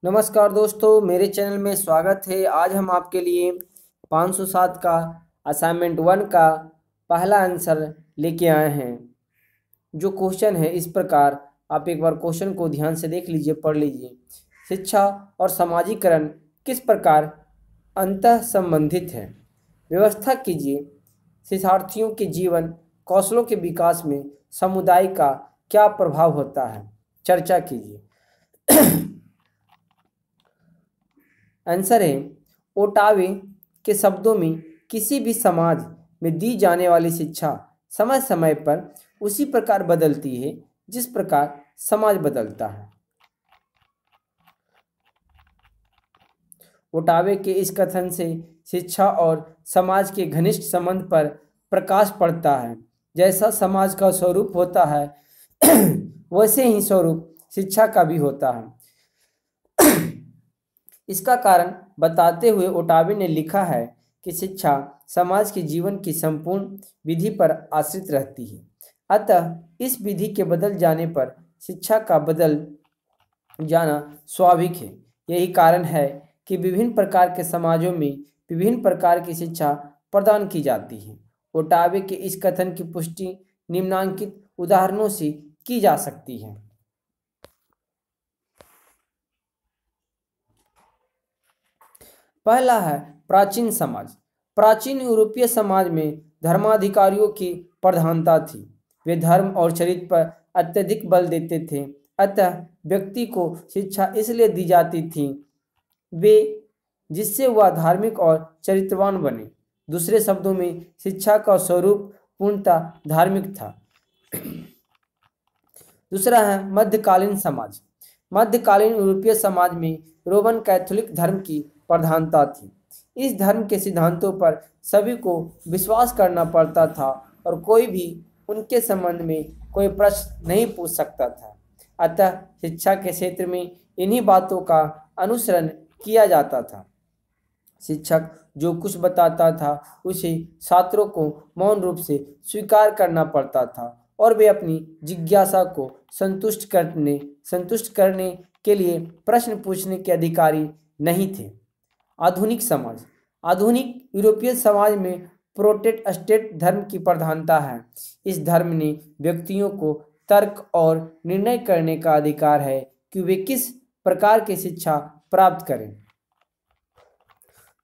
नमस्कार दोस्तों, मेरे चैनल में स्वागत है। आज हम आपके लिए 507 का असाइनमेंट 1 का पहला आंसर लेके आए हैं। जो क्वेश्चन है इस प्रकार, आप एक बार क्वेश्चन को ध्यान से देख लीजिए, पढ़ लीजिए। शिक्षा और समाजीकरण किस प्रकार अंतः संबंधित है? व्यवस्था कीजिए। शिक्षार्थियों के जीवन कौशलों के विकास में समुदाय का क्या प्रभाव होता है? चर्चा कीजिए। आंसर है, ओटावे के शब्दों में किसी भी समाज में दी जाने वाली शिक्षा समय समय पर उसी प्रकार बदलती है जिस प्रकार समाज बदलता है। ओटावे के इस कथन से शिक्षा और समाज के घनिष्ठ संबंध पर प्रकाश पड़ता है। जैसा समाज का स्वरूप होता है वैसे ही स्वरूप शिक्षा का भी होता है। इसका कारण बताते हुए ओटावे ने लिखा है कि शिक्षा समाज के जीवन की संपूर्ण विधि पर आश्रित रहती है। अतः इस विधि के बदल जाने पर शिक्षा का बदल जाना स्वाभाविक है। यही कारण है कि विभिन्न प्रकार के समाजों में विभिन्न प्रकार की शिक्षा प्रदान की जाती है। ओटावे के इस कथन की पुष्टि निम्नांकित उदाहरणों से की जा सकती है। पहला है प्राचीन समाज। प्राचीन यूरोपीय समाज में धर्माधिकारियों की प्रधानता थी। वे धर्म और चरित्र पर अत्यधिक बल देते थे। अतः व्यक्ति को शिक्षा इसलिए दी जाती थी वे जिससे वह धार्मिक और चरित्रवान बने। दूसरे शब्दों में शिक्षा का स्वरूप पूर्णतः धार्मिक था। दूसरा है मध्यकालीन समाज। मध्यकालीन यूरोपीय समाज में रोमन कैथोलिक धर्म की प्रधानता थी। इस धर्म के सिद्धांतों पर सभी को विश्वास करना पड़ता था और कोई भी उनके संबंध में कोई प्रश्न नहीं पूछ सकता था। अतः शिक्षा के क्षेत्र में इन्हीं बातों का अनुसरण किया जाता था। शिक्षक जो कुछ बताता था उसे छात्रों को मौन रूप से स्वीकार करना पड़ता था और वे अपनी जिज्ञासा को संतुष्ट करने के लिए प्रश्न पूछने के अधिकारी नहीं थे। आधुनिक समाज। आधुनिक यूरोपीय समाज में प्रोटेस्टेंट धर्म की प्रधानता है। इस धर्म ने व्यक्तियों को तर्क और निर्णय करने का अधिकार है कि वे किस प्रकार की शिक्षा प्राप्त करें।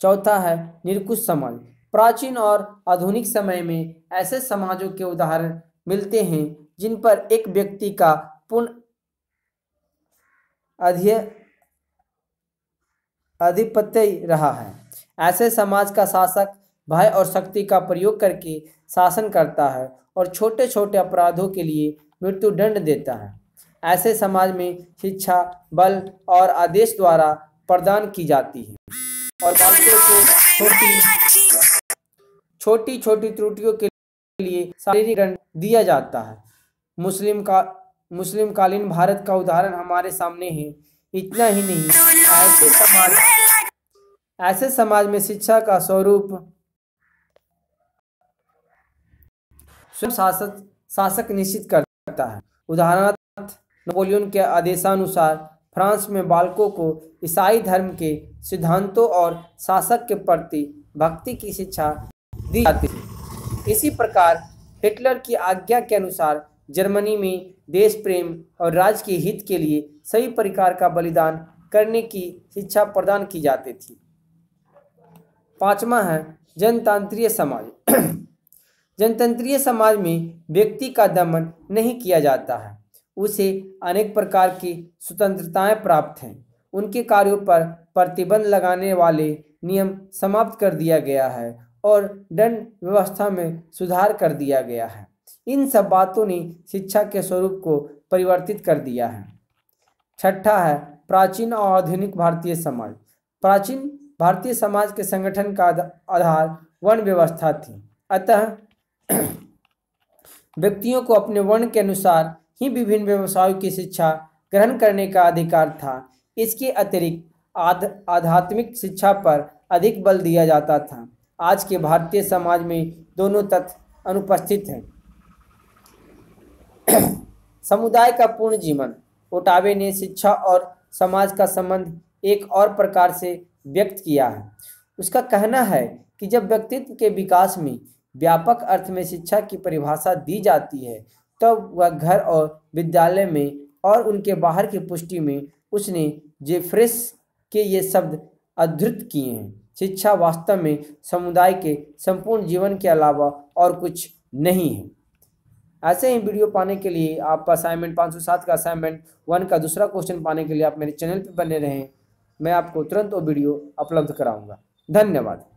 चौथा है निरंकुश समाज। प्राचीन और आधुनिक समय में ऐसे समाजों के उदाहरण मिलते हैं जिन पर एक व्यक्ति का पूर्ण आधिपत्य रहा है। ऐसे समाज का शासक भय और शक्ति का प्रयोग करके शासन करता है और छोटे छोटे अपराधों के लिए मृत्युदंड देता है। ऐसे समाज में शिक्षा बल और आदेश द्वारा प्रदान की जाती है और बालकों को छोटी छोटी त्रुटियों के लिए शारीरिक दंड दिया जाता है। मुस्लिम कालीन भारत का उदाहरण हमारे सामने है। इतना ही नहीं, ऐसे समाज में शिक्षा का स्वरूप स्वयं शासक निश्चित करता है। उदाहरणार्थ नेपोलियन के आदेशानुसार फ्रांस में बालकों को ईसाई धर्म के सिद्धांतों और शासक के प्रति भक्ति की शिक्षा दी जाती थी। इसी प्रकार हिटलर की आज्ञा के अनुसार जर्मनी में देश प्रेम और राज्य के हित के लिए सभी प्रकार का बलिदान करने की शिक्षा प्रदान की जाती थी। पांचवा है जनतंत्रीय समाज। जनतंत्रीय समाज में व्यक्ति का दमन नहीं किया जाता है। उसे अनेक प्रकार की स्वतंत्रताएं प्राप्त हैं। उनके कार्यों पर प्रतिबंध लगाने वाले नियम समाप्त कर दिया गया है और दंड व्यवस्था में सुधार कर दिया गया है। इन सब बातों ने शिक्षा के स्वरूप को परिवर्तित कर दिया है। छठा है प्राचीन और आधुनिक भारतीय समाज। प्राचीन भारतीय समाज के संगठन का आधार वर्ण व्यवस्था थी। अतः व्यक्तियों को अपने वर्ण के अनुसार ही विभिन्न व्यवसायों की शिक्षा ग्रहण करने का अधिकार था। इसके अतिरिक्त आध्यात्मिक शिक्षा पर अधिक बल दिया जाता था। आज के भारतीय समाज में दोनों तत्व अनुपस्थित हैं। समुदाय का पूर्ण जीवन। ओटावे ने शिक्षा और समाज का संबंध एक और प्रकार से व्यक्त किया है। उसका कहना है कि जब व्यक्तित्व के विकास में व्यापक अर्थ में शिक्षा की परिभाषा दी जाती है, तब वह घर और विद्यालय में और उनके बाहर की पुष्टि में उसने जेफ्रेस के ये शब्द उद्धृत किए हैं। शिक्षा वास्तव में समुदाय के संपूर्ण जीवन के अलावा और कुछ नहीं है। ऐसे ही वीडियो पाने के लिए आप असाइनमेंट 507 का असाइनमेंट 1 का दूसरा क्वेश्चन पाने के लिए आप मेरे चैनल पर बने रहें। मैं आपको तुरंत वो वीडियो उपलब्ध कराऊंगा। धन्यवाद।